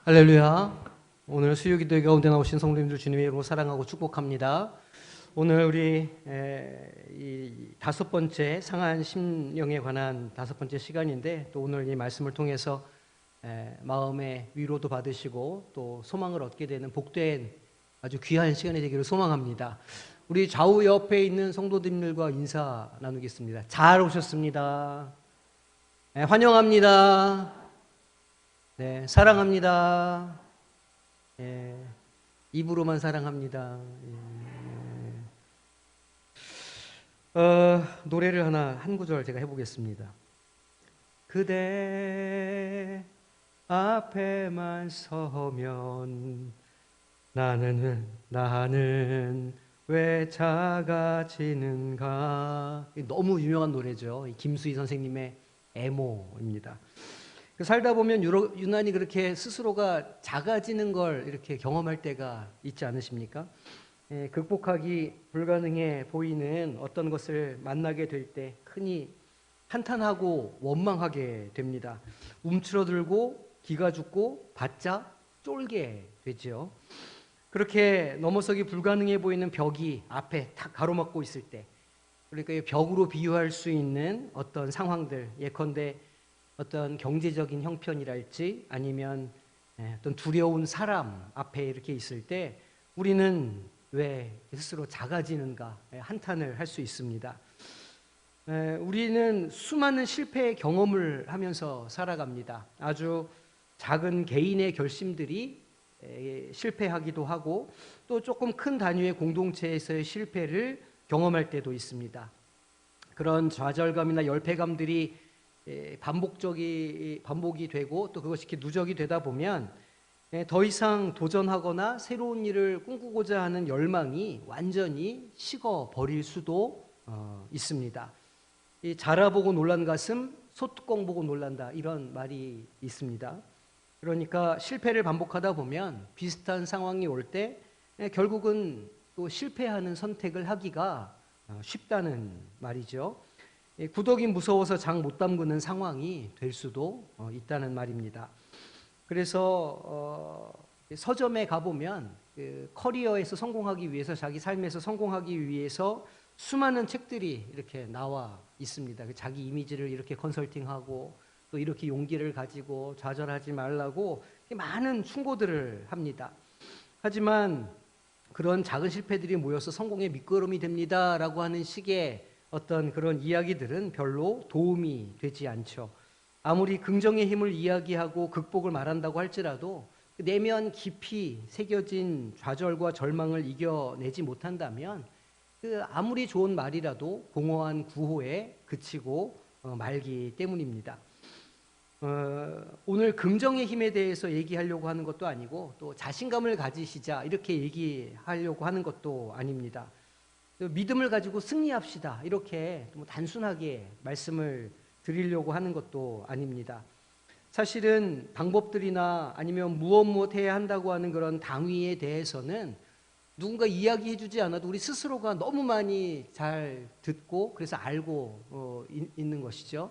할렐루야. 오늘 수요기도회 가운데 나오신 성도님들 주님의 이름으로 사랑하고 축복합니다. 오늘 우리 이 다섯 번째 상한 심령에 관한 다섯 번째 시간인데, 또 오늘 이 말씀을 통해서 마음의 위로도 받으시고 또 소망을 얻게 되는 복된 아주 귀한 시간이 되기를 소망합니다. 우리 좌우 옆에 있는 성도님들과 인사 나누겠습니다. 잘 오셨습니다. 환영합니다. 네, 사랑합니다. 입으로만 사랑합니다. 노래를 한 구절 제가 해보겠습니다. 그대 앞에만 서면 나는 왜 작아지는가. 너무 유명한 노래죠. 김수희 선생님의 애모입니다. 살다 보면 유난히 그렇게 스스로가 작아지는 걸 이렇게 경험할 때가 있지 않으십니까? 극복하기 불가능해 보이는 어떤 것을 만나게 될 때 흔히 한탄하고 원망하게 됩니다. 움츠러들고 기가 죽고 바짝 쫄게 되죠. 그렇게 넘어서기 불가능해 보이는 벽이 앞에 탁 가로막고 있을 때, 그러니까 벽으로 비유할 수 있는 어떤 상황들, 예컨대 어떤 경제적인 형편이랄지 아니면 어떤 두려운 사람 앞에 이렇게 있을 때 우리는 왜 스스로 작아지는가 한탄을 할 수 있습니다. 우리는 수많은 실패의 경험을 하면서 살아갑니다. 아주 작은 개인의 결심들이 실패하기도 하고, 또 조금 큰 단위의 공동체에서의 실패를 경험할 때도 있습니다. 그런 좌절감이나 열패감들이 반복이 되고, 또 그것이 이렇게 누적이 되다 보면 더 이상 도전하거나 새로운 일을 꿈꾸고자 하는 열망이 완전히 식어버릴 수도 있습니다. 자라보고 놀란 가슴, 소뚜껑 보고 놀란다, 이런 말이 있습니다. 그러니까 실패를 반복하다 보면 비슷한 상황이 올 때 결국은 또 실패하는 선택을 하기가 쉽다는 말이죠. 구더기 무서워서 장 못 담그는 상황이 될 수도 있다는 말입니다. 그래서 서점에 가보면 커리어에서 성공하기 위해서, 자기 삶에서 성공하기 위해서 수많은 책들이 이렇게 나와 있습니다. 자기 이미지를 이렇게 컨설팅하고 또 이렇게 용기를 가지고 좌절하지 말라고 많은 충고들을 합니다. 하지만 그런 작은 실패들이 모여서 성공의 밑거름이 됩니다라고 하는 식의 어떤 그런 이야기들은 별로 도움이 되지 않죠. 아무리 긍정의 힘을 이야기하고 극복을 말한다고 할지라도 내면 깊이 새겨진 좌절과 절망을 이겨내지 못한다면 아무리 좋은 말이라도 공허한 구호에 그치고 말기 때문입니다. 오늘 긍정의 힘에 대해서 얘기하려고 하는 것도 아니고, 또 자신감을 가지시자 이렇게 얘기하려고 하는 것도 아닙니다. 믿음을 가지고 승리합시다, 이렇게 단순하게 말씀을 드리려고 하는 것도 아닙니다. 사실은 방법들이나 아니면 무엇 해야 한다고 하는 그런 당위에 대해서는 누군가 이야기해 주지 않아도 우리 스스로가 너무 많이 잘 듣고 그래서 알고 있는 것이죠.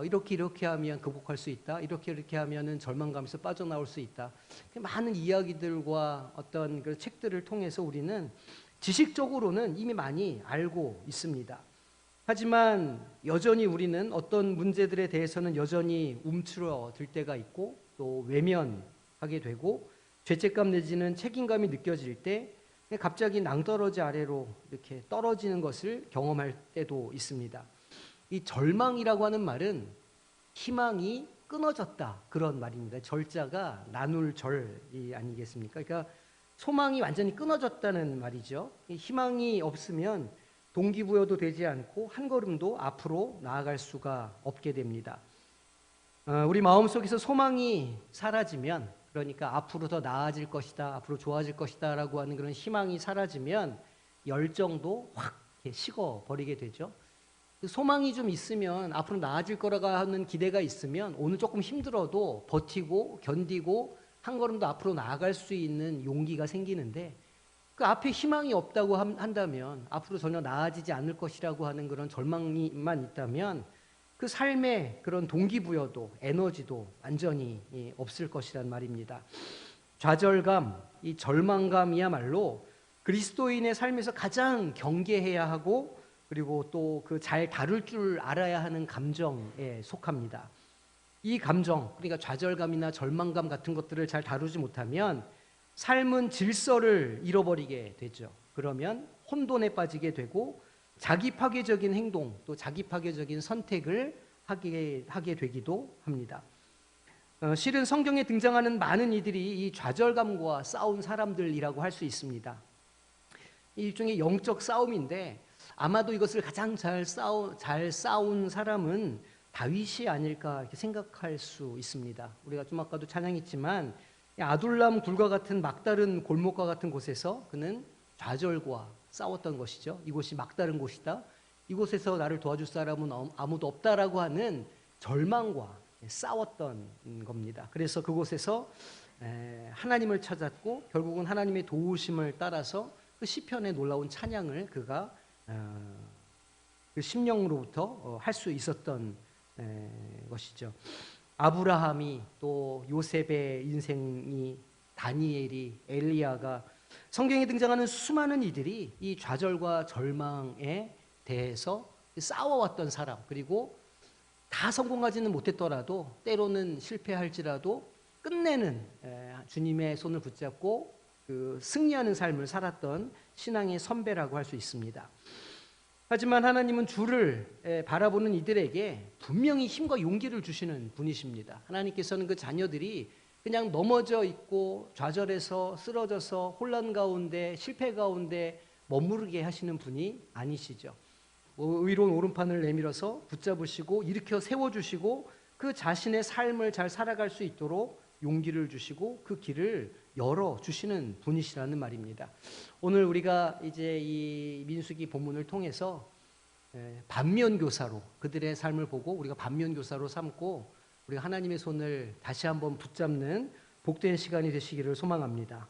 이렇게 하면 극복할 수 있다, 이렇게 하면은 절망감에서 빠져나올 수 있다, 많은 이야기들과 어떤 그 책들을 통해서 우리는 지식적으로는 이미 많이 알고 있습니다. 하지만 여전히 우리는 어떤 문제들에 대해서는 여전히 움츠러들 때가 있고, 또 외면하게 되고, 죄책감 내지는 책임감이 느껴질 때 갑자기 낭떠러지 아래로 이렇게 떨어지는 것을 경험할 때도 있습니다. 이 절망이라고 하는 말은 희망이 끊어졌다, 그런 말입니다. 절자가 나눌 절이 아니겠습니까? 그러니까 소망이 완전히 끊어졌다는 말이죠. 희망이 없으면 동기부여도 되지 않고 한 걸음도 앞으로 나아갈 수가 없게 됩니다. 우리 마음속에서 소망이 사라지면, 그러니까 앞으로 더 나아질 것이다, 앞으로 좋아질 것이다 라고 하는 그런 희망이 사라지면 열정도 확 식어버리게 되죠. 소망이 좀 있으면, 앞으로 나아질 거라고 하는 기대가 있으면 오늘 조금 힘들어도 버티고 견디고 한 걸음도 앞으로 나아갈 수 있는 용기가 생기는데, 그 앞에 희망이 없다고 한다면, 앞으로 전혀 나아지지 않을 것이라고 하는 그런 절망만 있다면 그 삶의 그런 동기부여도 에너지도 완전히 없을 것이란 말입니다. 좌절감, 이 절망감이야말로 그리스도인의 삶에서 가장 경계해야 하고 그리고 또 그 잘 다룰 줄 알아야 하는 감정에 속합니다. 이 감정, 그러니까 좌절감이나 절망감 같은 것들을 잘 다루지 못하면 삶은 질서를 잃어버리게 되죠. 그러면 혼돈에 빠지게 되고 자기 파괴적인 행동, 또 자기 파괴적인 선택을 하게 되기도 합니다. 실은 성경에 등장하는 많은 이들이 이 좌절감과 싸운 사람들이라고 할 수 있습니다. 일종의 영적 싸움인데 아마도 이것을 가장 잘 싸운 사람은 다윗이 아닐까 이렇게 생각할 수 있습니다. 우리가 좀 아까도 찬양했지만 아둘람 굴과 같은 막다른 골목과 같은 곳에서 그는 좌절과 싸웠던 것이죠. 이곳이 막다른 곳이다. 이곳에서 나를 도와줄 사람은 아무도 없다라고 하는 절망과 싸웠던 겁니다. 그래서 그곳에서 하나님을 찾았고 결국은 하나님의 도우심을 따라서 그 시편의 놀라운 찬양을 그가 그 심령으로부터 할 수 있었던 것이죠. 아브라함이 또 요셉의 인생이 다니엘이 엘리야가 성경에 등장하는 수많은 이들이 이 좌절과 절망에 대해서 싸워왔던 사람, 그리고 다 성공하지는 못했더라도 때로는 실패할지라도 끝내는 주님의 손을 붙잡고 그 승리하는 삶을 살았던 신앙의 선배라고 할 수 있습니다. 하지만 하나님은 주를 바라보는 이들에게 분명히 힘과 용기를 주시는 분이십니다. 하나님께서는 그 자녀들이 그냥 넘어져 있고 좌절해서 쓰러져서 혼란 가운데 실패 가운데 머무르게 하시는 분이 아니시죠. 의로운 오른판을 내밀어서 붙잡으시고 일으켜 세워주시고 그 자신의 삶을 잘 살아갈 수 있도록 용기를 주시고 그 길을 열어주시는 분이시라는 말입니다. 오늘 우리가 이제 이 민수기 본문을 통해서 반면교사로 그들의 삶을 보고 우리가 반면교사로 삼고 우리가 하나님의 손을 다시 한번 붙잡는 복된 시간이 되시기를 소망합니다.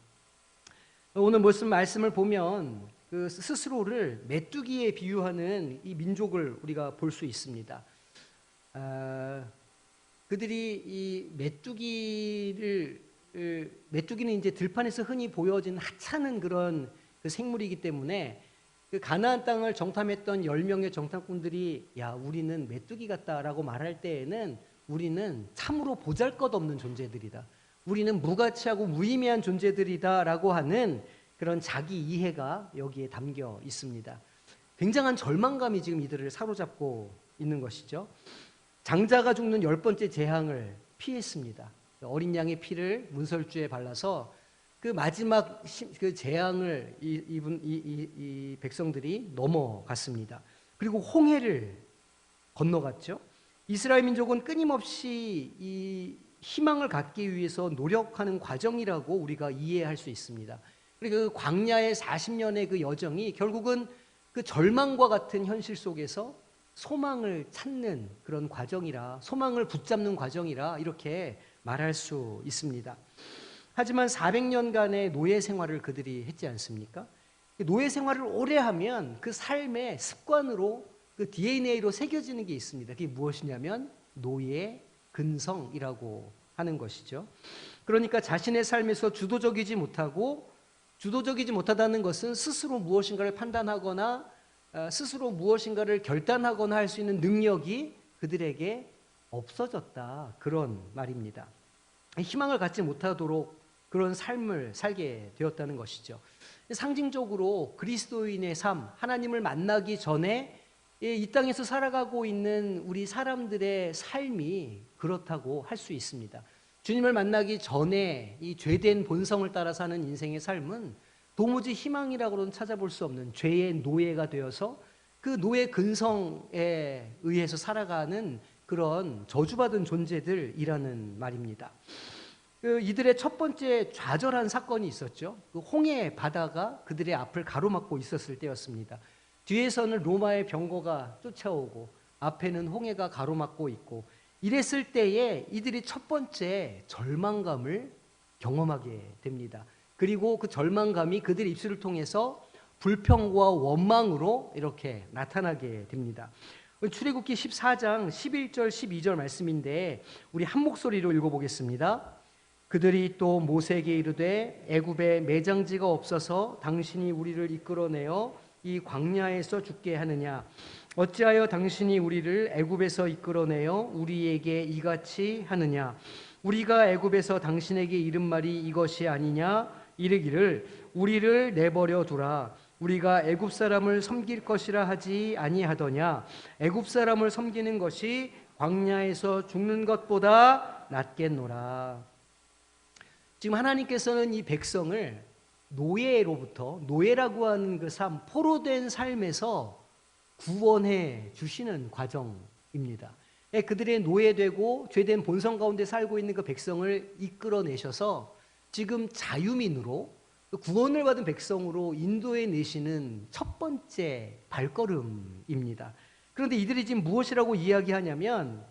오늘 말씀을 보면 그 스스로를 메뚜기에 비유하는 이 민족을 우리가 볼 수 있습니다. 그들이 이 메뚜기는 이제 들판에서 흔히 보여진 하찮은 그런 그 생물이기 때문에 그 가나안 땅을 정탐했던 10명의 정탐꾼들이 야 우리는 메뚜기 같다라고 말할 때에는 우리는 참으로 보잘것없는 존재들이다. 우리는 무가치하고 무의미한 존재들이다라고 하는 그런 자기 이해가 여기에 담겨 있습니다. 굉장한 절망감이 지금 이들을 사로잡고 있는 것이죠. 장자가 죽는 10번째 재앙을 피했습니다. 어린 양의 피를 문설주에 발라서 그 마지막 그 재앙을 이 백성들이 넘어갔습니다. 그리고 홍해를 건너갔죠. 이스라엘 민족은 끊임없이 이 희망을 갖기 위해서 노력하는 과정이라고 우리가 이해할 수 있습니다. 그리고 그 광야의 40년의 그 여정이 결국은 그 절망과 같은 현실 속에서 소망을 찾는 그런 과정이라, 소망을 붙잡는 과정이라 이렇게 말할 수 있습니다. 하지만 400년간의 노예 생활을 그들이 했지 않습니까? 노예 생활을 오래 하면 그 삶의 습관으로 그 DNA로 새겨지는 게 있습니다. 그게 무엇이냐면 노예 근성이라고 하는 것이죠. 그러니까 자신의 삶에서 주도적이지 못하다는 것은 스스로 무엇인가를 판단하거나 스스로 무엇인가를 결단하거나 할 수 있는 능력이 그들에게 없어졌다. 그런 말입니다. 희망을 갖지 못하도록 그런 삶을 살게 되었다는 것이죠. 상징적으로 그리스도인의 삶, 하나님을 만나기 전에 이 땅에서 살아가고 있는 우리 사람들의 삶이 그렇다고 할 수 있습니다. 주님을 만나기 전에 이 죄된 본성을 따라 사는 인생의 삶은 도무지 희망이라고는 찾아볼 수 없는 죄의 노예가 되어서 그 노예 근성에 의해서 살아가는 그런 저주받은 존재들이라는 말입니다. 이들의 첫 번째 좌절한 사건이 있었죠. 그 홍해 바다가 그들의 앞을 가로막고 있었을 때였습니다. 뒤에서는 로마의 병거가 쫓아오고 앞에는 홍해가 가로막고 있고 이랬을 때에 이들이 첫 번째 절망감을 경험하게 됩니다. 그리고 그 절망감이 그들의 입술을 통해서 불평과 원망으로 이렇게 나타나게 됩니다. 출애굽기 14장 11절 12절 말씀인데 우리 한 목소리로 읽어보겠습니다. 그들이 또 모세에게 이르되 애굽에 매장지가 없어서 당신이 우리를 이끌어내어 이 광야에서 죽게 하느냐? 어찌하여 당신이 우리를 애굽에서 이끌어내어 우리에게 이같이 하느냐? 우리가 애굽에서 당신에게 이른 말이 이것이 아니냐? 이르기를 우리를 내버려 두라. 우리가 애굽 사람을 섬길 것이라 하지 아니하더냐? 애굽 사람을 섬기는 것이 광야에서 죽는 것보다 낫겠노라. 지금 하나님께서는 이 백성을 노예로부터, 노예라고 하는 그 삶, 포로된 삶에서 구원해 주시는 과정입니다. 그들의 노예되고 죄된 본성 가운데 살고 있는 그 백성을 이끌어내셔서 지금 자유민으로 구원을 받은 백성으로 인도해 내시는 첫 번째 발걸음입니다. 그런데 이들이 지금 무엇이라고 이야기하냐면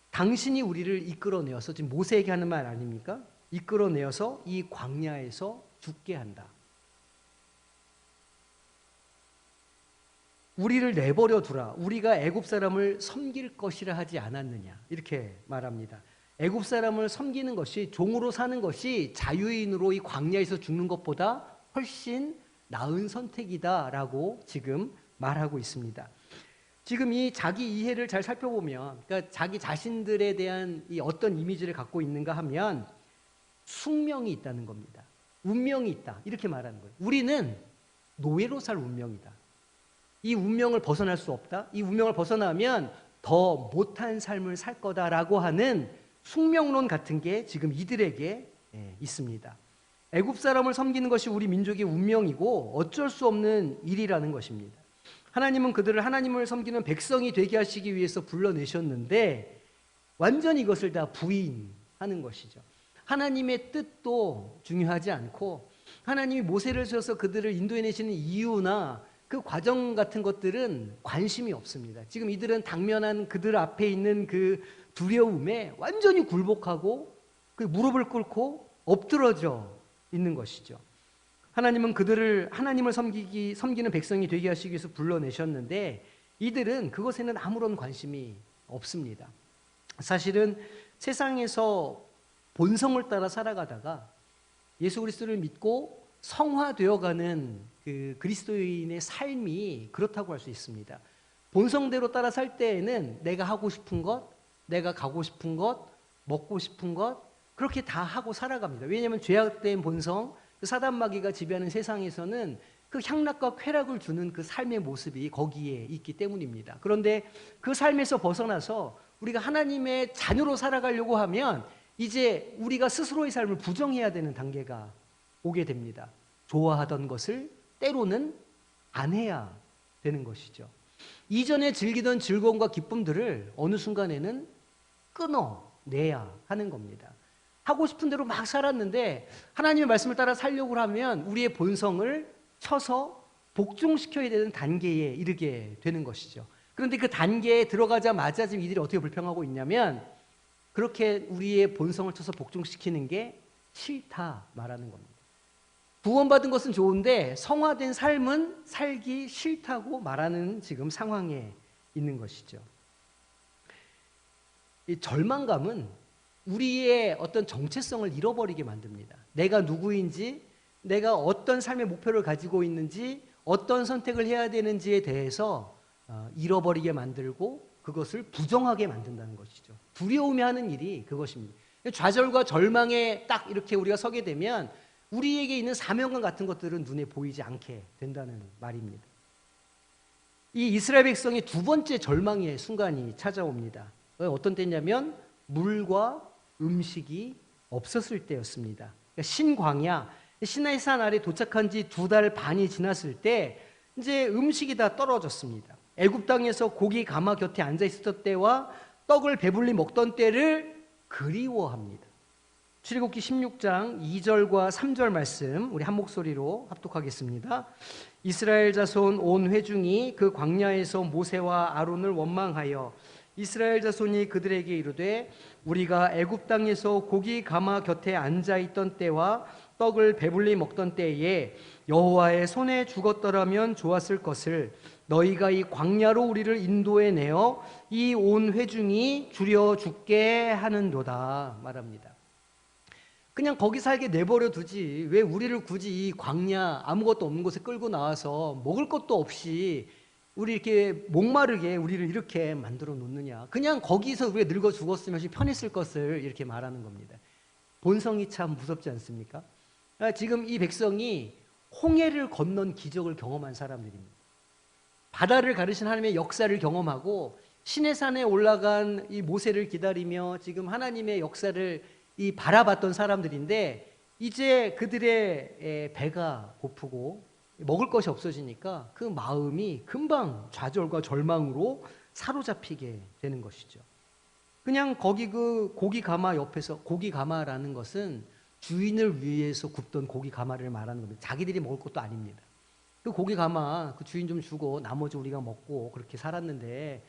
당신이 우리를 이끌어내어서, 지금 모세에게 하는 말 아닙니까? 이끌어내어서 이 광야에서 죽게 한다. 우리를 내버려 두라. 우리가 애굽 사람을 섬길 것이라 하지 않았느냐. 이렇게 말합니다. 애굽 사람을 섬기는 것이, 종으로 사는 것이 자유인으로 이 광야에서 죽는 것보다 훨씬 나은 선택이다라고 지금 말하고 있습니다. 지금 이 자기 이해를 잘 살펴보면, 그러니까 자기 자신들에 대한 이 어떤 이미지를 갖고 있는가 하면 숙명이 있다는 겁니다. 운명이 있다. 이렇게 말하는 거예요. 우리는 노예로 살 운명이다. 이 운명을 벗어날 수 없다. 이 운명을 벗어나면 더 못한 삶을 살 거다라고 하는 숙명론 같은 게 지금 이들에게 있습니다. 애굽 사람을 섬기는 것이 우리 민족의 운명이고 어쩔 수 없는 일이라는 것입니다. 하나님은 그들을 하나님을 섬기는 백성이 되게 하시기 위해서 불러내셨는데 완전히 이것을 다 부인하는 것이죠. 하나님의 뜻도 중요하지 않고 하나님이 모세를 주셔서 그들을 인도해내시는 이유나 그 과정 같은 것들은 관심이 없습니다. 지금 이들은 당면한 그들 앞에 있는 그 두려움에 완전히 굴복하고 그 무릎을 꿇고 엎드러져 있는 것이죠. 하나님은 그들을 하나님을 섬기는 백성이 되게 하시기 위해서 불러내셨는데 이들은 그것에는 아무런 관심이 없습니다. 사실은 세상에서 본성을 따라 살아가다가 예수 그리스도를 믿고 성화되어가는 그 그리스도인의 삶이 그렇다고 할 수 있습니다. 본성대로 따라 살 때에는 내가 하고 싶은 것, 내가 가고 싶은 것, 먹고 싶은 것 그렇게 다 하고 살아갑니다. 왜냐하면 죄악된 본성, 그 사단마귀가 지배하는 세상에서는 그 향락과 쾌락을 주는 그 삶의 모습이 거기에 있기 때문입니다. 그런데 그 삶에서 벗어나서 우리가 하나님의 자녀로 살아가려고 하면 이제 우리가 스스로의 삶을 부정해야 되는 단계가 오게 됩니다. 좋아하던 것을 때로는 안 해야 되는 것이죠. 이전에 즐기던 즐거움과 기쁨들을 어느 순간에는 끊어내야 하는 겁니다. 하고 싶은 대로 막 살았는데 하나님의 말씀을 따라 살려고 하면 우리의 본성을 쳐서 복종시켜야 되는 단계에 이르게 되는 것이죠. 그런데 그 단계에 들어가자마자 지금 이들이 어떻게 불평하고 있냐면 그렇게 우리의 본성을 쳐서 복종시키는 게 싫다 말하는 겁니다. 구원받은 것은 좋은데 성화된 삶은 살기 싫다고 말하는 지금 상황에 있는 것이죠. 이 절망감은 우리의 어떤 정체성을 잃어버리게 만듭니다. 내가 누구인지, 내가 어떤 삶의 목표를 가지고 있는지, 어떤 선택을 해야 되는지에 대해서 잃어버리게 만들고 그것을 부정하게 만든다는 것이죠. 두려움이 하는 일이 그것입니다. 좌절과 절망에 딱 이렇게 우리가 서게 되면 우리에게 있는 사명감 같은 것들은 눈에 보이지 않게 된다는 말입니다. 이 이스라엘 백성의 두 번째 절망의 순간이 찾아옵니다. 어떤 때냐면 물과 음식이 없었을 때였습니다. 그러니까 신광야, 시나이 산 아래 도착한 지 2달 반이 지났을 때 이제 음식이 다 떨어졌습니다. 애굽 땅에서 고기 가마 곁에 앉아 있었던 때와 떡을 배불리 먹던 때를 그리워합니다. 출애굽기 16장 2절과 3절 말씀 우리 한 목소리로 합독하겠습니다. 이스라엘 자손 온 회중이 그 광야에서 모세와 아론을 원망하여 이스라엘 자손이 그들에게 이르되 우리가 애굽 땅에서 고기 가마 곁에 앉아 있던 때와 떡을 배불리 먹던 때에 여호와의 손에 죽었더라면 좋았을 것을 너희가 이 광야로 우리를 인도해 내어 이 온 회중이 줄여 죽게 하는도다 말합니다. 그냥 거기 살게 내버려 두지 왜 우리를 굳이 이 광야 아무것도 없는 곳에 끌고 나와서 먹을 것도 없이 우리 이렇게 목마르게 우리를 이렇게 만들어 놓느냐. 그냥 거기서 우리가 늙어 죽었으면 편했을 것을 이렇게 말하는 겁니다. 본성이 참 무섭지 않습니까? 지금 이 백성이 홍해를 건넌 기적을 경험한 사람들입니다. 바다를 가르신 하나님의 역사를 경험하고 시내산에 올라간 이 모세를 기다리며 지금 하나님의 역사를 바라봤던 사람들인데 이제 그들의 배가 고프고 먹을 것이 없어지니까 그 마음이 금방 좌절과 절망으로 사로잡히게 되는 것이죠. 그냥 거기 그 고기 가마 옆에서, 고기 가마라는 것은 주인을 위해서 굽던 고기 가마를 말하는 겁니다. 자기들이 먹을 것도 아닙니다. 그 고기 가마 그 주인 좀 주고 나머지 우리가 먹고 그렇게 살았는데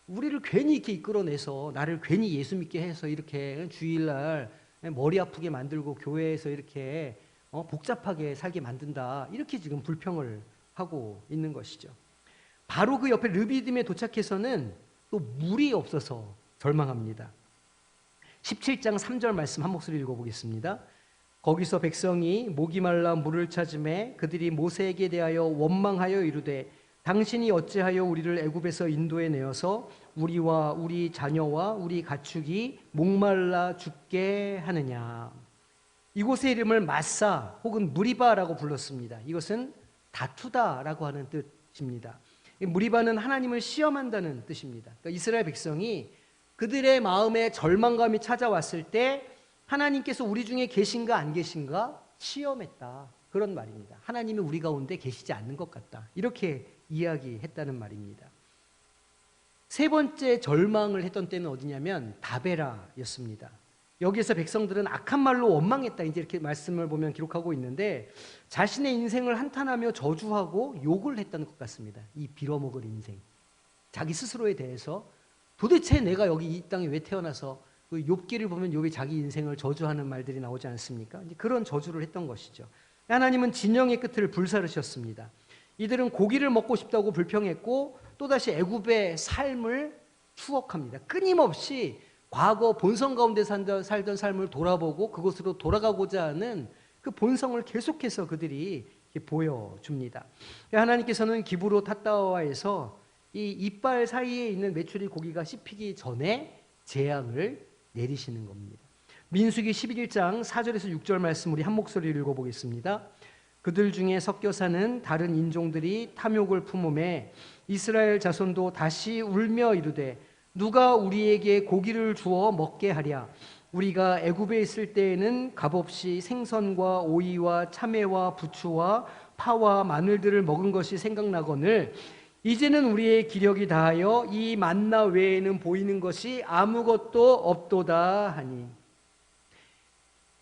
우리를 괜히 이렇게 이끌어내서 나를 괜히 예수 믿게 해서 이렇게 주일날 머리 아프게 만들고 교회에서 이렇게 복잡하게 살게 만든다. 이렇게 지금 불평을 하고 있는 것이죠. 바로 그 옆에 르비딤에 도착해서는 또 물이 없어서 절망합니다. 17장 3절 말씀 한 목소리 읽어보겠습니다. 거기서 백성이 목이 말라 물을 찾음에 그들이 모세에게 대하여 원망하여 이르되 당신이 어찌하여 우리를 애굽에서 인도해 내어서 우리와 우리 자녀와 우리 가축이 목말라 죽게 하느냐. 이곳의 이름을 마사 혹은 무리바라고 불렀습니다. 이것은 다투다라고 하는 뜻입니다. 무리바는 하나님을 시험한다는 뜻입니다. 그러니까 이스라엘 백성이 그들의 마음에 절망감이 찾아왔을 때 하나님께서 우리 중에 계신가 안 계신가 시험했다. 그런 말입니다. 하나님이 우리 가운데 계시지 않는 것 같다. 이렇게 이야기했다는 말입니다. 세 번째 절망을 했던 때는 어디냐면 다베라였습니다. 여기에서 백성들은 악한 말로 원망했다. 이제 이렇게 말씀을 보면 기록하고 있는데 자신의 인생을 한탄하며 저주하고 욕을 했다는 것 같습니다. 이 빌어먹을 인생. 자기 스스로에 대해서 도대체 내가 여기 이 땅에 왜 태어나서 그 욥기를 보면 욥이 자기 인생을 저주하는 말들이 나오지 않습니까? 이제 그런 저주를 했던 것이죠. 하나님은 진영의 끝을 불사르셨습니다. 이들은 고기를 먹고 싶다고 불평했고 또다시 애굽의 삶을 추억합니다. 끊임없이 과거 본성 가운데 살던 삶을 돌아보고 그곳으로 돌아가고자 하는 그 본성을 계속해서 그들이 보여줍니다. 하나님께서는 기브로 탓다와에서 이 이빨 사이에 있는 메추리 고기가 씹히기 전에 재앙을 내리시는 겁니다. 민수기 11장 4절에서 6절 말씀 우리 한 목소리를 읽어보겠습니다. 그들 중에 섞여 사는 다른 인종들이 탐욕을 품음에 이스라엘 자손도 다시 울며 이르되 누가 우리에게 고기를 주어 먹게 하랴. 우리가 애굽에 있을 때에는 값없이 생선과 오이와 참외와 부추와 파와 마늘들을 먹은 것이 생각나거늘 이제는 우리의 기력이 다하여 이 만나 외에는 보이는 것이 아무것도 없도다 하니.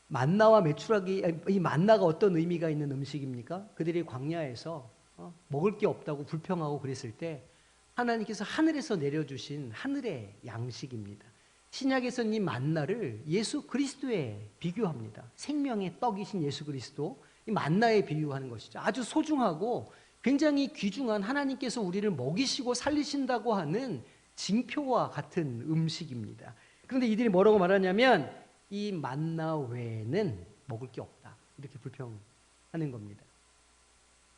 만나와 메추라기, 이 만나가 어떤 의미가 있는 음식입니까? 그들이 광야에서 먹을 게 없다고 불평하고 그랬을 때 하나님께서 하늘에서 내려주신 하늘의 양식입니다. 신약에서는 이 만나를 예수 그리스도에 비교합니다. 생명의 떡이신 예수 그리스도, 이 만나에 비유하는 것이죠. 아주 소중하고 굉장히 귀중한 하나님께서 우리를 먹이시고 살리신다고 하는 징표와 같은 음식입니다. 그런데 이들이 뭐라고 말하냐면 이 만나 외에는 먹을 게 없다. 이렇게 불평하는 겁니다.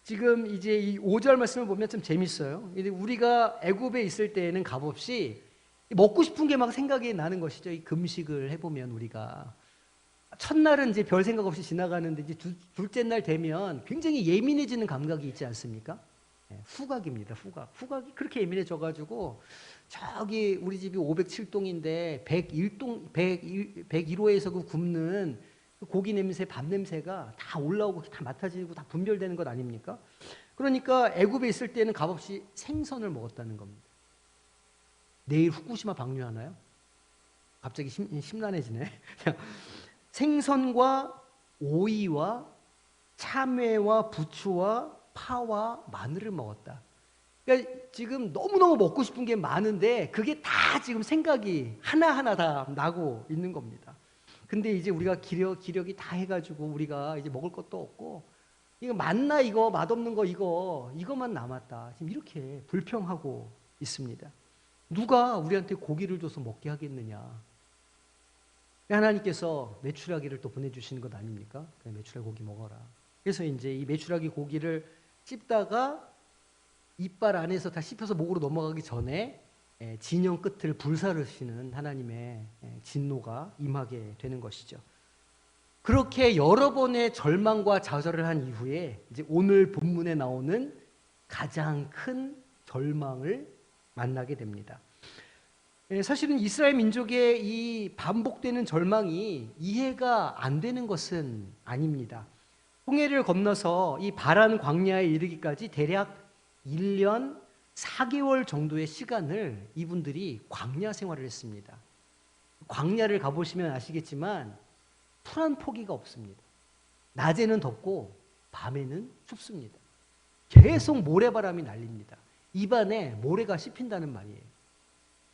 지금 이제 이 5절 말씀을 보면 좀 재밌어요. 우리가 애굽에 있을 때에는 값없이 먹고 싶은 게 막 생각이 나는 것이죠. 이 금식을 해보면 우리가 첫날은 이제 별 생각 없이 지나가는데 이제 둘째 날 되면 굉장히 예민해지는 감각이 있지 않습니까? 후각입니다. 후각이 그렇게 예민해져가지고 저기 우리 집이 507동인데 101호에서 그 굽는 그 고기 냄새, 밥 냄새가 다 올라오고 다 맡아지고 다 분별되는 것 아닙니까? 그러니까 애굽에 있을 때는 값없이 생선을 먹었다는 겁니다. 내일 후쿠시마 방류하나요? 갑자기 심란해지네. 생선과 오이와 참외와 부추와 파와 마늘을 먹었다. 그러니까 지금 너무너무 먹고 싶은 게 많은데 그게 다 지금 생각이 하나하나 다 나고 있는 겁니다. 근데 이제 우리가 기력이 다 해가지고 우리가 이제 먹을 것도 없고 이거 맞나 이거 맛없는 거 이거만 남았다. 지금 이렇게 불평하고 있습니다. 누가 우리한테 고기를 줘서 먹게 하겠느냐? 하나님께서 메추라기를 또 보내주시는 것 아닙니까? 메추라기 고기 먹어라. 그래서 이제 이 메추라기 고기를 씹다가 이빨 안에서 다 씹혀서 목으로 넘어가기 전에 진영 끝을 불사르시는 하나님의 진노가 임하게 되는 것이죠. 그렇게 여러 번의 절망과 좌절을 한 이후에 이제 오늘 본문에 나오는 가장 큰 절망을 만나게 됩니다. 사실은 이스라엘 민족의 이 반복되는 절망이 이해가 안 되는 것은 아닙니다. 홍해를 건너서 이 바란 광야에 이르기까지 대략 1년 4개월 정도의 시간을 이분들이 광야 생활을 했습니다. 광야를 가보시면 아시겠지만 풀 한 포기가 없습니다. 낮에는 덥고 밤에는 춥습니다. 계속 모래바람이 날립니다. 입안에 모래가 씹힌다는 말이에요.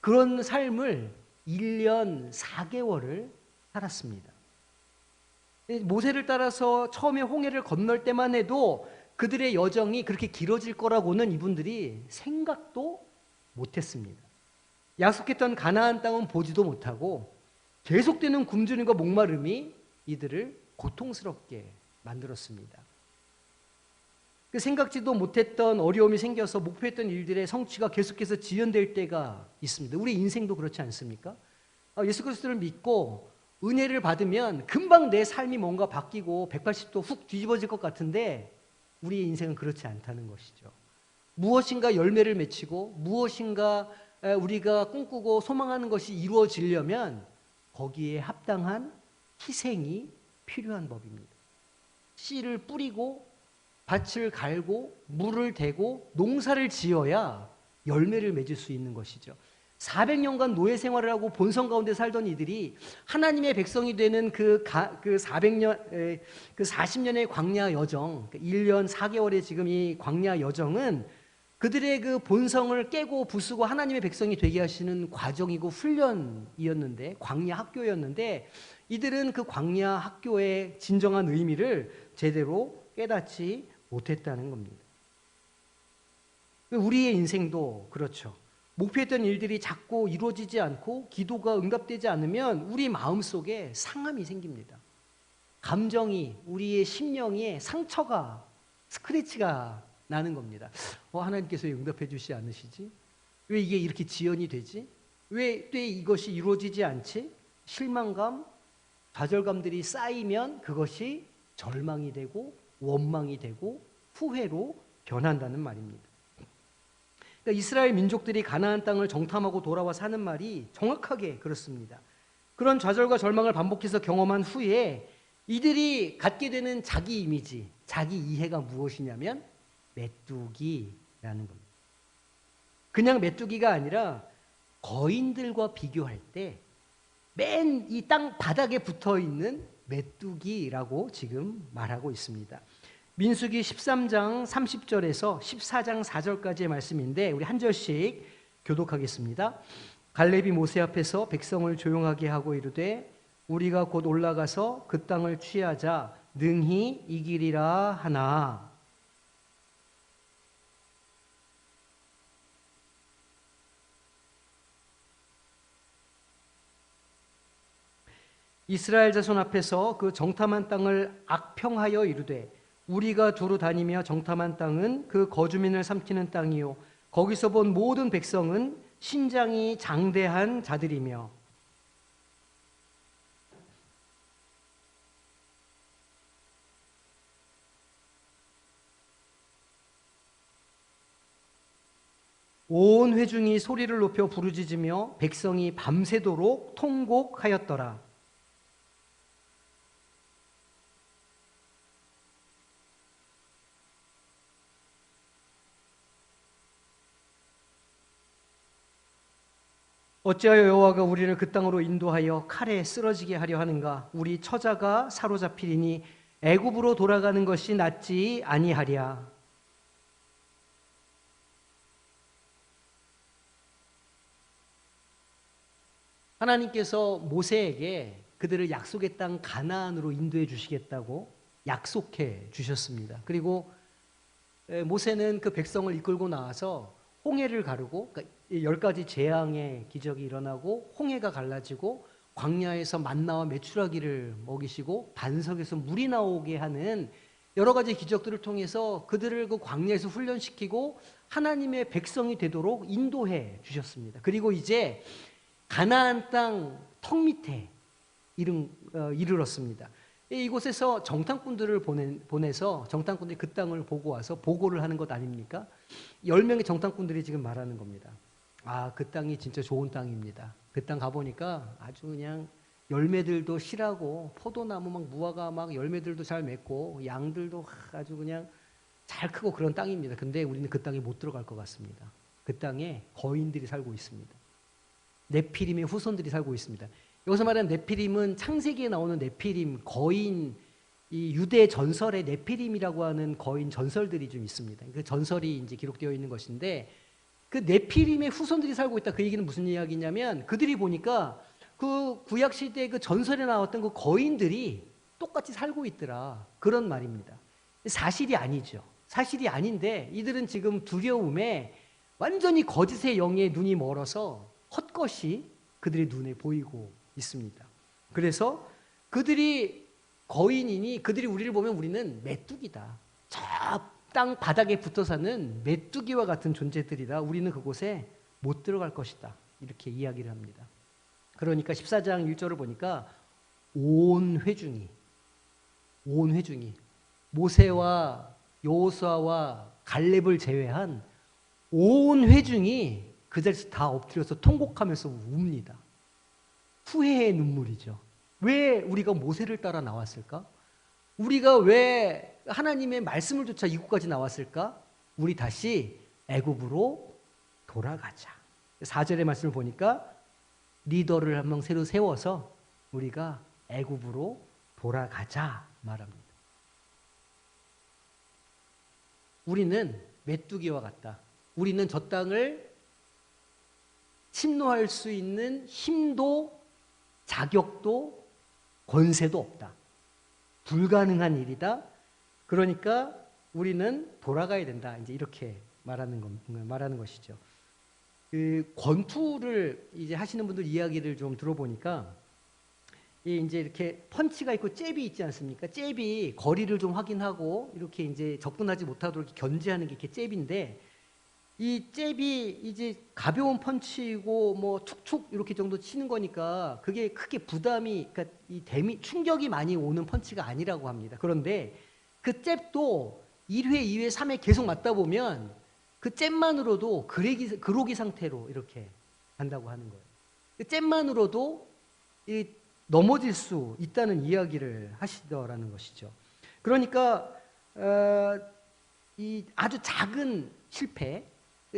그런 삶을 1년 4개월을 살았습니다. 모세를 따라서 처음에 홍해를 건널 때만 해도 그들의 여정이 그렇게 길어질 거라고는 이분들이 생각도 못했습니다. 약속했던 가나안 땅은 보지도 못하고 계속되는 굶주림과 목마름이 이들을 고통스럽게 만들었습니다. 그 생각지도 못했던 어려움이 생겨서 목표했던 일들의 성취가 계속해서 지연될 때가 있습니다. 우리 인생도 그렇지 않습니까? 예수 그리스도를 믿고 은혜를 받으면 금방 내 삶이 뭔가 바뀌고 180도 훅 뒤집어질 것 같은데 우리의 인생은 그렇지 않다는 것이죠. 무엇인가 열매를 맺히고 무엇인가 우리가 꿈꾸고 소망하는 것이 이루어지려면 거기에 합당한 희생이 필요한 법입니다. 씨를 뿌리고 밭을 갈고 물을 대고 농사를 지어야 열매를 맺을 수 있는 것이죠. 400년간 노예 생활을 하고 본성 가운데 살던 이들이 하나님의 백성이 되는 그 40년의 광야 여정, 1년 4개월의 지금 이 광야 여정은 그들의 그 본성을 깨고 부수고 하나님의 백성이 되게 하시는 과정이고 훈련이었는데, 광야 학교였는데 이들은 그 광야 학교의 진정한 의미를 제대로 깨닫지 못했다는 겁니다. 우리의 인생도 그렇죠. 목표했던 일들이 자꾸 이루어지지 않고 기도가 응답되지 않으면 우리 마음속에 상함이 생깁니다. 감정이, 우리의 심령에 상처가, 스크래치가 나는 겁니다. 하나님께서 응답해 주시지 않으시지? 왜 이게 이렇게 지연이 되지? 왜 이것이 이루어지지 않지? 실망감, 좌절감들이 쌓이면 그것이 절망이 되고 원망이 되고 후회로 변한다는 말입니다. 그러니까 이스라엘 민족들이 가나안 땅을 정탐하고 돌아와 사는 말이 정확하게 그렇습니다. 그런 좌절과 절망을 반복해서 경험한 후에 이들이 갖게 되는 자기 이미지, 자기 이해가 무엇이냐면 메뚜기라는 겁니다. 그냥 메뚜기가 아니라 거인들과 비교할 때 맨 이 땅 바닥에 붙어 있는 메뚜기라고 지금 말하고 있습니다. 민수기 13장 30절에서 14장 4절까지의 말씀인데 우리 한 절씩 교독하겠습니다. 갈렙이 모세 앞에서 백성을 조용하게 하고 이르되 우리가 곧 올라가서 그 땅을 취하자 능히 이기리라 하나. 이스라엘 자손 앞에서 그 정탐한 땅을 악평하여 이르되 우리가 두루 다니며 정탐한 땅은 그 거주민을 삼키는 땅이요 거기서 본 모든 백성은 신장이 장대한 자들이며 온 회중이 소리를 높여 부르짖으며 백성이 밤새도록 통곡하였더라. 어찌하여 여호와가 우리를 그 땅으로 인도하여 칼에 쓰러지게 하려 하는가? 우리 처자가 사로잡히리니 애굽으로 돌아가는 것이 낫지 아니하랴. 하나님께서 모세에게 그들을 약속의 땅 가나안으로 인도해 주시겠다고 약속해 주셨습니다. 그리고 모세는 그 백성을 이끌고 나와서 홍해를 가르고, 그러니까 10가지 재앙의 기적이 일어나고 홍해가 갈라지고 광야에서 만나와 메추라기를 먹이시고 반석에서 물이 나오게 하는 여러 가지 기적들을 통해서 그들을 그 광야에서 훈련시키고 하나님의 백성이 되도록 인도해 주셨습니다. 그리고 이제 가나안 땅 턱 밑에 이르렀습니다. 이곳에서 정탐꾼들을 보내서 정탐꾼들이 그 땅을 보고 와서 보고를 하는 것 아닙니까? 10명의 정탐꾼들이 지금 말하는 겁니다. 아, 그 땅이 진짜 좋은 땅입니다. 그 땅 가보니까 아주 그냥 열매들도 실하고 포도나무 막 무화과 막 열매들도 잘 맺고 양들도 아주 그냥 잘 크고 그런 땅입니다. 근데 우리는 그 땅에 못 들어갈 것 같습니다. 그 땅에 거인들이 살고 있습니다. 네피림의 후손들이 살고 있습니다. 여기서 말하는 네피림은 창세기에 나오는 네피림, 거인, 이 유대 전설의 네피림이라고 하는 거인 전설들이 좀 있습니다. 그 전설이 이제 기록되어 있는 것인데 그 네피림의 후손들이 살고 있다. 그 얘기는 무슨 이야기냐면 그들이 보니까 그 구약 시대 그 전설에 나왔던 그 거인들이 똑같이 살고 있더라. 그런 말입니다. 사실이 아니죠. 사실이 아닌데 이들은 지금 두려움에 완전히 거짓의 영에 눈이 멀어서 헛것이 그들의 눈에 보이고 있습니다. 그래서 그들이 거인이니 그들이 우리를 보면 우리는 메뚜기다. 저 땅 바닥에 붙어 사는 메뚜기와 같은 존재들이다. 우리는 그곳에 못 들어갈 것이다. 이렇게 이야기를 합니다. 그러니까 14장 1절을 보니까 온 회중이 모세와 여호수아와 갈렙을 제외한 온 회중이 그 자리에서 다 엎드려서 통곡하면서 웁니다. 후회의 눈물이죠. 왜 우리가 모세를 따라 나왔을까? 우리가 왜 하나님의 말씀을 쫓아 이곳까지 나왔을까? 우리 다시 애굽으로 돌아가자. 4절의 말씀을 보니까 리더를 한 명 새로 세워서 우리가 애굽으로 돌아가자 말합니다. 우리는 메뚜기와 같다. 우리는 저 땅을 침노할 수 있는 힘도 자격도 권세도 없다. 불가능한 일이다. 그러니까 우리는 돌아가야 된다. 이제 이렇게 말하는 것이죠. 그 권투를 이제 하시는 분들 이야기를 좀 들어보니까 이제 이렇게 펀치가 있고 잽이 있지 않습니까? 잽이 거리를 좀 확인하고 이렇게 이제 접근하지 못하도록 이렇게 견제하는 게 이렇게 잽인데 이 잽이 이제 가벼운 펀치고 뭐 툭툭 이렇게 정도 치는 거니까 그게 크게 부담이 그러니까 이 충격이 많이 오는 펀치가 아니라고 합니다. 그런데 그 잽도 1회, 2회, 3회 계속 맞다 보면 그 잽만으로도 그로기 상태로 이렇게 간다고 하는 거예요. 그 잽만으로도 넘어질 수 있다는 이야기를 하시더라는 것이죠. 그러니까 이 아주 작은 실패,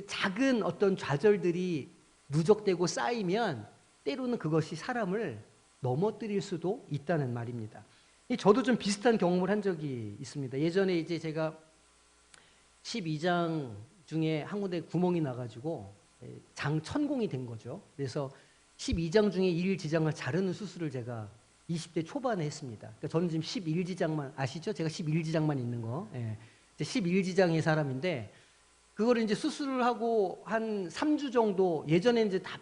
작은 어떤 좌절들이 누적되고 쌓이면 때로는 그것이 사람을 넘어뜨릴 수도 있다는 말입니다. 저도 좀 비슷한 경험을 한 적이 있습니다. 예전에 이제 제가 12장 중에 한 군데 구멍이 나가지고 장천공이 된 거죠. 그래서 12장 중에 1지장을 자르는 수술을 제가 20대 초반에 했습니다. 그러니까 저는 지금 11지장만 아시죠? 제가 11지장만 있는 거. 예. 11지장의 사람인데 그거를 이제 수술을 하고 한 3주 정도 예전에 이제 다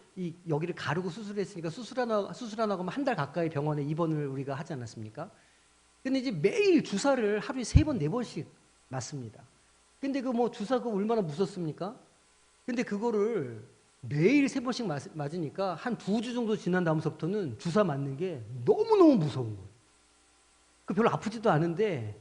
여기를 가르고 수술했으니까 수술 하나 하면 한 달 가까이 병원에 입원을 우리가 하지 않았습니까? 근데 이제 매일 주사를 하루에 3번, 4번씩 맞습니다. 근데 그 뭐 주사 그 얼마나 무섭습니까? 근데 그거를 매일 3번씩 맞으니까 한 2주 정도 지난 다음서부터는 주사 맞는 게 너무너무 무서운 거예요. 그 별로 아프지도 않은데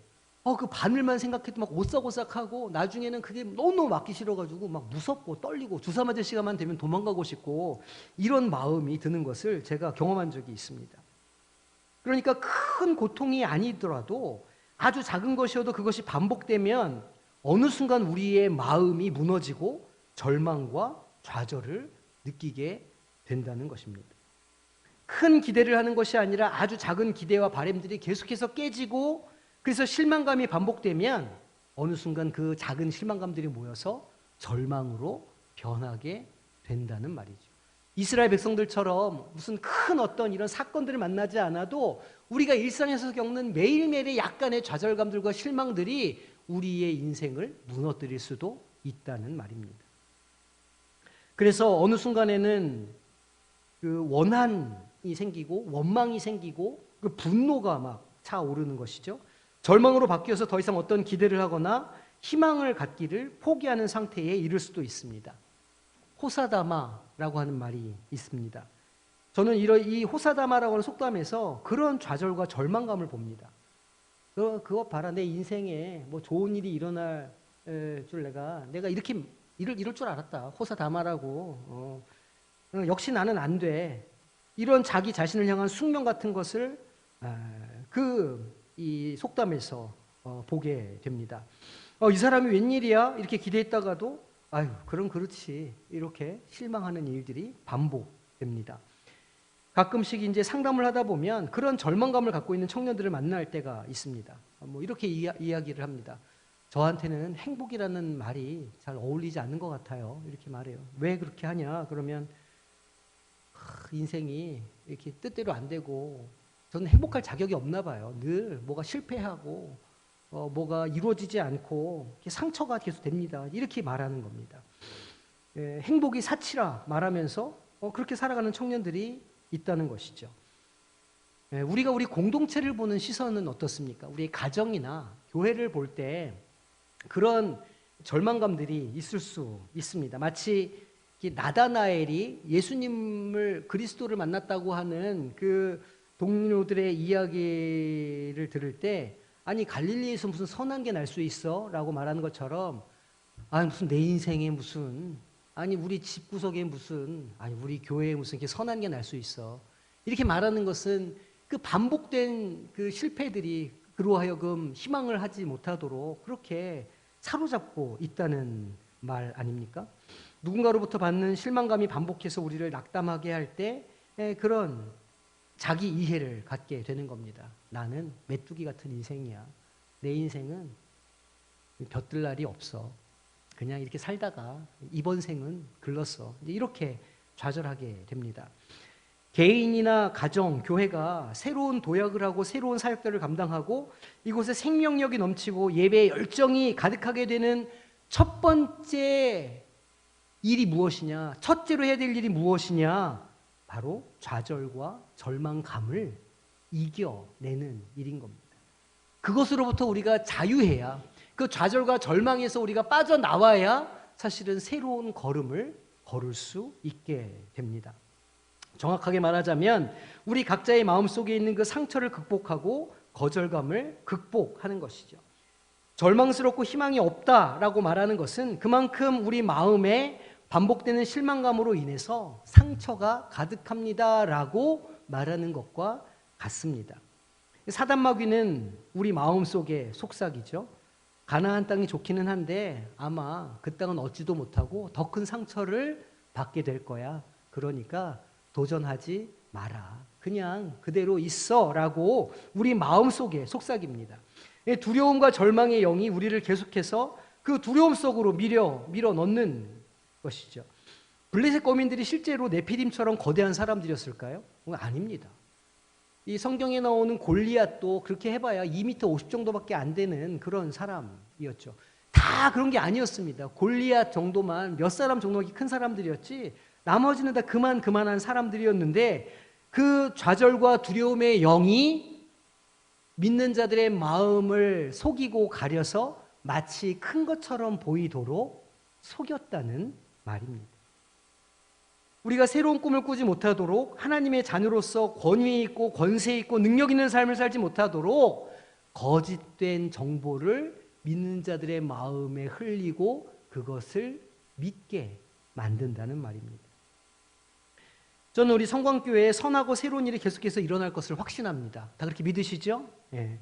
그 바늘만 생각해도 막 오싹오싹하고 나중에는 그게 너무너무 맞기 싫어가지고 막 무섭고 떨리고 주사 맞을 시간만 되면 도망가고 싶고 이런 마음이 드는 것을 제가 경험한 적이 있습니다. 그러니까 큰 고통이 아니더라도 아주 작은 것이어도 그것이 반복되면 어느 순간 우리의 마음이 무너지고 절망과 좌절을 느끼게 된다는 것입니다. 큰 기대를 하는 것이 아니라 아주 작은 기대와 바람들이 계속해서 깨지고 그래서 실망감이 반복되면 어느 순간 그 작은 실망감들이 모여서 절망으로 변하게 된다는 말이죠. 이스라엘 백성들처럼 무슨 큰 어떤 이런 사건들을 만나지 않아도 우리가 일상에서 겪는 매일매일의 약간의 좌절감들과 실망들이 우리의 인생을 무너뜨릴 수도 있다는 말입니다. 그래서 어느 순간에는 그 원한이 생기고 원망이 생기고 그 분노가 막 차오르는 것이죠. 절망으로 바뀌어서 더 이상 어떤 기대를 하거나 희망을 갖기를 포기하는 상태에 이를 수도 있습니다. 호사다마라고 하는 말이 있습니다. 저는 이 호사다마라고 하는 속담에서 그런 좌절과 절망감을 봅니다. 그거 봐라, 내 인생에 뭐 좋은 일이 일어날 줄 내가 이렇게 이럴 줄 알았다. 호사다마라고. 역시 나는 안 돼. 이런 자기 자신을 향한 숙명 같은 것을 이 속담에서 보게 됩니다. 이 사람이 웬일이야? 이렇게 기대했다가도 아유, 그럼 그렇지. 이렇게 실망하는 일들이 반복됩니다. 가끔씩 이제 상담을 하다 보면 그런 절망감을 갖고 있는 청년들을 만날 때가 있습니다. 뭐 이렇게 이야기를 합니다. 저한테는 행복이라는 말이 잘 어울리지 않는 것 같아요. 이렇게 말해요. 왜 그렇게 하냐? 그러면 인생이 이렇게 뜻대로 안 되고 저는 행복할 자격이 없나 봐요. 늘 뭐가 실패하고 뭐가 이루어지지 않고 상처가 계속 됩니다. 이렇게 말하는 겁니다. 행복이 사치라 말하면서 그렇게 살아가는 청년들이 있다는 것이죠. 우리가 우리 공동체를 보는 시선은 어떻습니까? 우리 가정이나 교회를 볼 때 그런 절망감들이 있을 수 있습니다. 마치 나다나엘이 예수님을 그리스도를 만났다고 하는 그 동료들의 이야기를 들을 때 아니 갈릴리에서 무슨 선한 게 날 수 있어? 라고 말하는 것처럼 아니 무슨 내 인생에 무슨 아니 우리 집구석에 무슨 아니 우리 교회에 무슨 이렇게 선한 게 날 수 있어? 이렇게 말하는 것은 그 반복된 그 실패들이 그로 하여금 희망을 하지 못하도록 그렇게 사로잡고 있다는 말 아닙니까? 누군가로부터 받는 실망감이 반복해서 우리를 낙담하게 할 때 그런 자기 이해를 갖게 되는 겁니다. 나는 메뚜기 같은 인생이야. 내 인생은 볕들 날이 없어. 그냥 이렇게 살다가 이번 생은 글렀어. 이렇게 좌절하게 됩니다. 개인이나 가정, 교회가 새로운 도약을 하고 새로운 사역들을 감당하고 이곳에 생명력이 넘치고 예배의 열정이 가득하게 되는 첫 번째 일이 무엇이냐? 첫째로 해야 될 일이 무엇이냐? 바로 좌절과 절망감을 이겨내는 일인 겁니다. 그것으로부터 우리가 자유해야, 그 좌절과 절망에서 우리가 빠져나와야 사실은 새로운 걸음을 걸을 수 있게 됩니다. 정확하게 말하자면 우리 각자의 마음속에 있는 그 상처를 극복하고 거절감을 극복하는 것이죠. 절망스럽고 희망이 없다라고 말하는 것은 그만큼 우리 마음에 반복되는 실망감으로 인해서 상처가 가득합니다라고 말하는 것과 같습니다. 사단마귀는 우리 마음속에 속삭이죠. 가나안 땅이 좋기는 한데 아마 그 땅은 얻지도 못하고 더 큰 상처를 받게 될 거야. 그러니까 도전하지 마라. 그냥 그대로 있어라고 우리 마음속에 속삭입니다. 두려움과 절망의 영이 우리를 계속해서 그 두려움 속으로 밀어 넣는 것이죠. 블레셋 거민들이 실제로 네피림처럼 거대한 사람들이었을까요? 아닙니다. 이 성경에 나오는 골리앗도 그렇게 해봐야 2m 50 정도밖에 안 되는 그런 사람이었죠. 다 그런 게 아니었습니다. 골리앗 정도만 몇 사람 정도밖에 큰 사람들이었지 나머지는 다 그만한 사람들이었는데 그 좌절과 두려움의 영이 믿는 자들의 마음을 속이고 가려서 마치 큰 것처럼 보이도록 속였다는 말입니다. 우리가 새로운 꿈을 꾸지 못하도록 하나님의 자녀로서 권위 있고 권세 있고 능력 있는 삶을 살지 못하도록 거짓된 정보를 믿는 자들의 마음에 흘리고 그것을 믿게 만든다는 말입니다. 저는 우리 성광교회에 선하고 새로운 일이 계속해서 일어날 것을 확신합니다. 다 그렇게 믿으시죠? 예.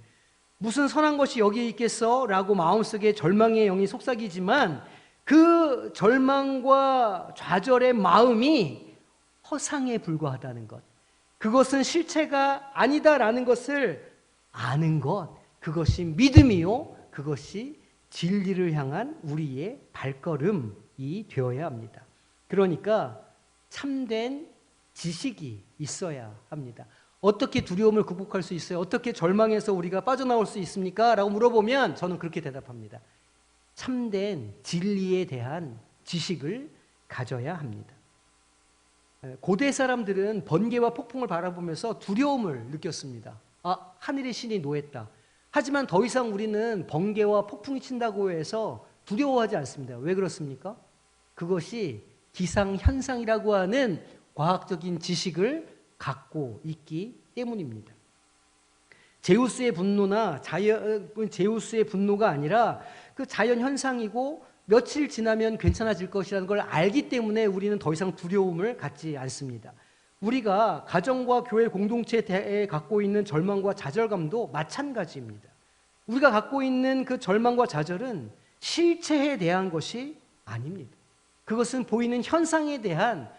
무슨 선한 것이 여기에 있겠어? 라고 마음속에 절망의 영이 속삭이지만 그 절망과 좌절의 마음이 허상에 불과하다는 것, 그것은 실체가 아니다라는 것을 아는 것, 그것이 믿음이요, 그것이 진리를 향한 우리의 발걸음이 되어야 합니다. 그러니까 참된 지식이 있어야 합니다. 어떻게 두려움을 극복할 수 있어요? 어떻게 절망에서 우리가 빠져나올 수 있습니까? 라고 물어보면 저는 그렇게 대답합니다. 참된 진리에 대한 지식을 가져야 합니다. 고대 사람들은 번개와 폭풍을 바라보면서 두려움을 느꼈습니다. 아, 하늘의 신이 노했다. 하지만 더 이상 우리는 번개와 폭풍이 친다고 해서 두려워하지 않습니다. 왜 그렇습니까? 그것이 기상현상이라고 하는 과학적인 지식을 갖고 있기 때문입니다. 제우스의 분노가 아니라 그 자연현상이고 며칠 지나면 괜찮아질 것이라는 걸 알기 때문에 우리는 더 이상 두려움을 갖지 않습니다. 우리가 가정과 교회 공동체에 갖고 있는 절망과 좌절감도 마찬가지입니다. 우리가 갖고 있는 그 절망과 좌절은 실체에 대한 것이 아닙니다. 그것은 보이는 현상에 대한,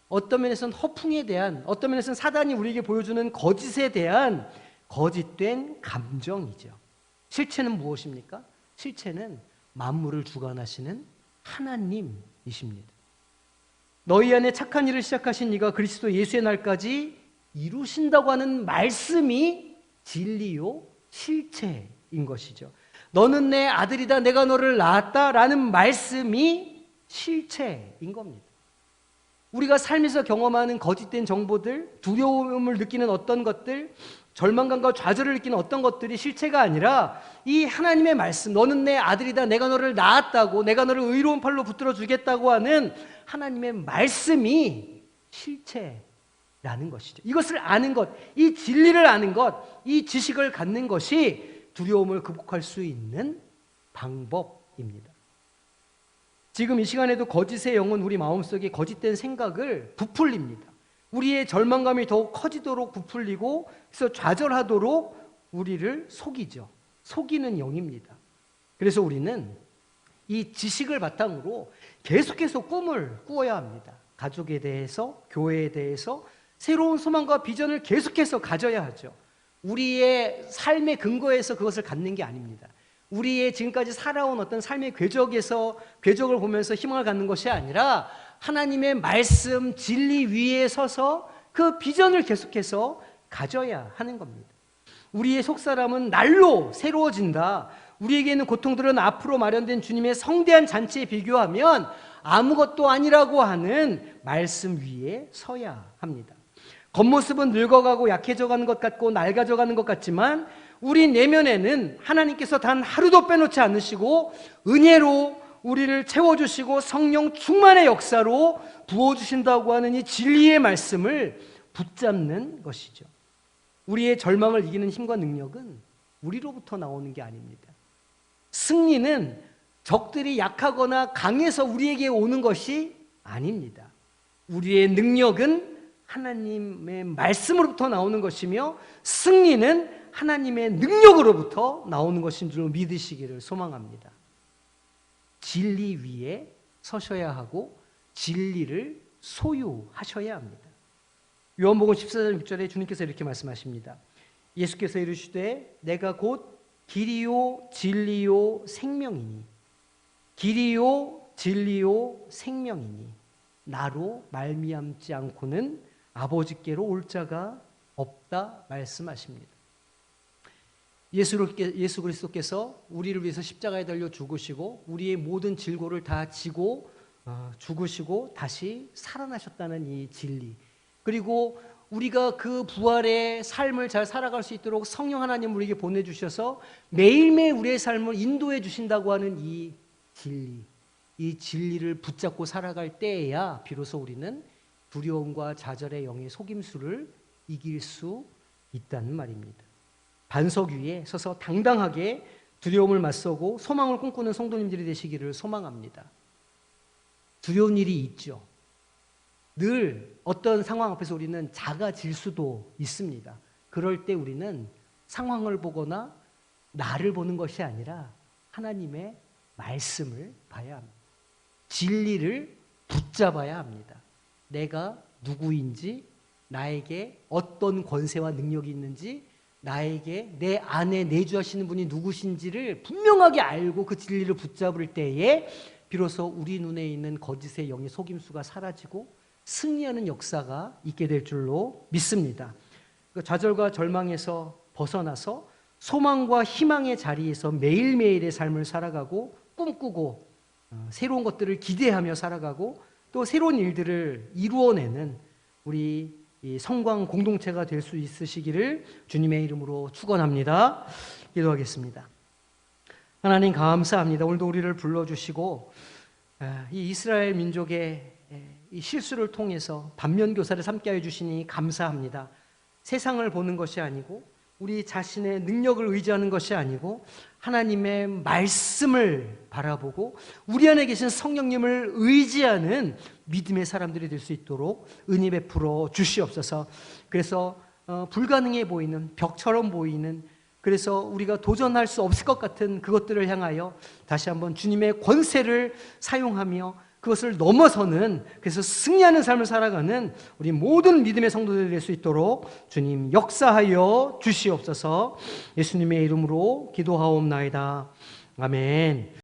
어떤 면에서는 허풍에 대한, 어떤 면에서는 사단이 우리에게 보여주는 거짓에 대한 거짓된 감정이죠. 실체는 무엇입니까? 실체는 만물을 주관하시는 하나님이십니다. 너희 안에 착한 일을 시작하신 이가 그리스도 예수의 날까지 이루신다고 하는 말씀이 진리요 실체인 것이죠. 너는 내 아들이다, 내가 너를 낳았다라는 말씀이 실체인 겁니다. 우리가 삶에서 경험하는 거짓된 정보들, 두려움을 느끼는 어떤 것들, 절망감과 좌절을 느끼는 어떤 것들이 실체가 아니라 이 하나님의 말씀, 너는 내 아들이다, 내가 너를 낳았다고, 내가 너를 의로운 팔로 붙들어 주겠다고 하는 하나님의 말씀이 실체라는 것이죠. 이것을 아는 것, 이 진리를 아는 것, 이 지식을 갖는 것이 두려움을 극복할 수 있는 방법입니다. 지금 이 시간에도 거짓의 영은 우리 마음속에 거짓된 생각을 부풀립니다. 우리의 절망감이 더욱 커지도록 부풀리고 그래서 좌절하도록 우리를 속이죠. 속이는 영입니다. 그래서 우리는 이 지식을 바탕으로 계속해서 꿈을 꾸어야 합니다. 가족에 대해서, 교회에 대해서 새로운 소망과 비전을 계속해서 가져야 하죠. 우리의 삶의 근거에서 그것을 갖는 게 아닙니다. 우리의 지금까지 살아온 어떤 삶의 궤적을 보면서 희망을 갖는 것이 아니라 하나님의 말씀, 진리 위에 서서 그 비전을 계속해서 가져야 하는 겁니다. 우리의 속사람은 날로 새로워진다. 우리에게 있는 고통들은 앞으로 마련된 주님의 성대한 잔치에 비교하면 아무것도 아니라고 하는 말씀 위에 서야 합니다. 겉모습은 늙어가고 약해져가는 것 같고 낡아져가는 것 같지만 우리 내면에는 하나님께서 단 하루도 빼놓지 않으시고 은혜로 우리를 채워주시고 성령 충만의 역사로 부어주신다고 하는 이 진리의 말씀을 붙잡는 것이죠. 우리의 절망을 이기는 힘과 능력은 우리로부터 나오는 게 아닙니다. 승리는 적들이 약하거나 강해서 우리에게 오는 것이 아닙니다. 우리의 능력은 하나님의 말씀으로부터 나오는 것이며 승리는 하나님의 능력으로부터 나오는 것인 줄 믿으시기를 소망합니다. 진리 위에 서셔야 하고 진리를 소유하셔야 합니다. 요한복음 14장 6절에 주님께서 이렇게 말씀하십니다. 예수께서 이르시되 내가 곧 길이요 진리요 생명이니 길이요 진리요 생명이니 나로 말미암지 않고는 아버지께로 올 자가 없다 말씀하십니다. 예수 그리스도께서 우리를 위해서 십자가에 달려 죽으시고 우리의 모든 질고를 다 지고 죽으시고 다시 살아나셨다는 이 진리, 그리고 우리가 그 부활의 삶을 잘 살아갈 수 있도록 성령 하나님 우리에게 보내주셔서 매일매일 우리의 삶을 인도해 주신다고 하는 이 진리, 이 진리를 붙잡고 살아갈 때에야 비로소 우리는 두려움과 좌절의 영의 속임수를 이길 수 있다는 말입니다. 반석 위에 서서 당당하게 두려움을 맞서고 소망을 꿈꾸는 성도님들이 되시기를 소망합니다. 두려운 일이 있죠. 늘 어떤 상황 앞에서 우리는 작아질 수도 있습니다. 그럴 때 우리는 상황을 보거나 나를 보는 것이 아니라 하나님의 말씀을 봐야 합니다. 진리를 붙잡아야 합니다. 내가 누구인지, 나에게 어떤 권세와 능력이 있는지, 나에게 내 안에 내주하시는 분이 누구신지를 분명하게 알고 그 진리를 붙잡을 때에 비로소 우리 눈에 있는 거짓의 영의 속임수가 사라지고 승리하는 역사가 있게 될 줄로 믿습니다. 좌절과 절망에서 벗어나서 소망과 희망의 자리에서 매일매일의 삶을 살아가고 꿈꾸고 새로운 것들을 기대하며 살아가고 또 새로운 일들을 이루어내는 우리 이 성광 공동체가 될 수 있으시기를 주님의 이름으로 축원합니다. 기도하겠습니다. 하나님 감사합니다. 오늘도 우리를 불러주시고 이 이스라엘 민족의 이 실수를 통해서 반면교사를 삼게 해주시니 감사합니다. 세상을 보는 것이 아니고 우리 자신의 능력을 의지하는 것이 아니고 하나님의 말씀을 바라보고 우리 안에 계신 성령님을 의지하는 믿음의 사람들이 될 수 있도록 은혜 베풀어 주시옵소서. 그래서 불가능해 보이는 벽처럼 보이는 그래서 우리가 도전할 수 없을 것 같은 그것들을 향하여 다시 한번 주님의 권세를 사용하며 그것을 넘어서는 그래서 승리하는 삶을 살아가는 우리 모든 믿음의 성도들이 될 수 있도록 주님 역사하여 주시옵소서. 예수님의 이름으로 기도하옵나이다. 아멘.